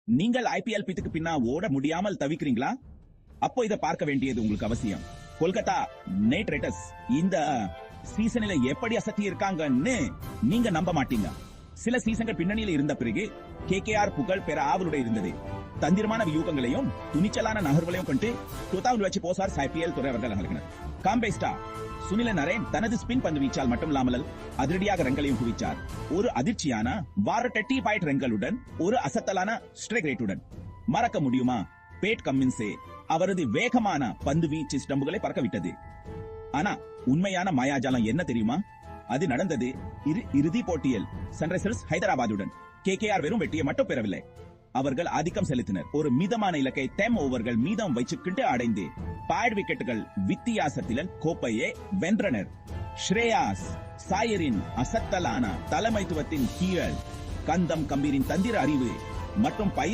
நீங்கள் ஐபிஎல் பித்துக்கு பின்னா ஓட முடியாமல் தவிக்கிறீங்களா? அப்போ இதை பார்க்க வேண்டியது உங்களுக்கு அவசியம். கொல்கத்தா நைட் ரைடர்ஸ் இந்த சீசனில எப்படி அசத்தி இருக்காங்கன்னு நீங்க நம்ப மாட்டீங்க. சில சீசன்கள் பின்னணியில் இருந்த பிறகு கேகேஆர் புகழ் பெற ஆவலுடைய இருந்தது. தந்திரமான வியூகங்களையும் துணிச்சலான நகர்களையும் கொண்டு 2000 வச்சு போசார் ஐபிஎல் துறை அவர்கள் அமர்கினர். காம்பேஸ்டா சுனில நரேன் தனது ஸ்பின் பந்து வீச்சால் மட்டுமில்லாமல் அதிரடியாக ரன்களையும் குவிச்சார். ஒரு அதிர்ச்சியான வாரட்ட டீ பாயிண்ட் ரன்களுடன் ஒரு அசத்தலான ஸ்ட்ரைக் ரேட்டுடன். மறக்க முடியுமா? பேட் கம்மின்ஸே அவரது வேகமான பந்து வீச்சு ஸ்டம்புகளை பறக்கவிட்டது. ஆனா உண்மையான மாயாஜாலம் என்ன தெரியுமா? அது நடந்தது இறுதி போட்டியில் சன்ரைசர்ஸ் ஹைதராபாத்துடன். கேகேஆர் வெறும் வெற்றியை மட்டும் பெறவில்லை, அவர்கள் ஆதிக்கம் செலுத்தினர். ஒரு மிதமான இலக்கை 10 ஓவர்கள் மீதம் வைச்சுக்கிட்டு அடைந்து 5 விக்கெட்டுகள் வித்தியாசத்தில் கோப்பையை வென்றனர். ஸ்ரேயாஸ் சாயரின் அசத்தலான தலைமைத்துவத்தின் கீழ் கந்தம் கம்பீரின் தந்திர அறிவு மற்றும்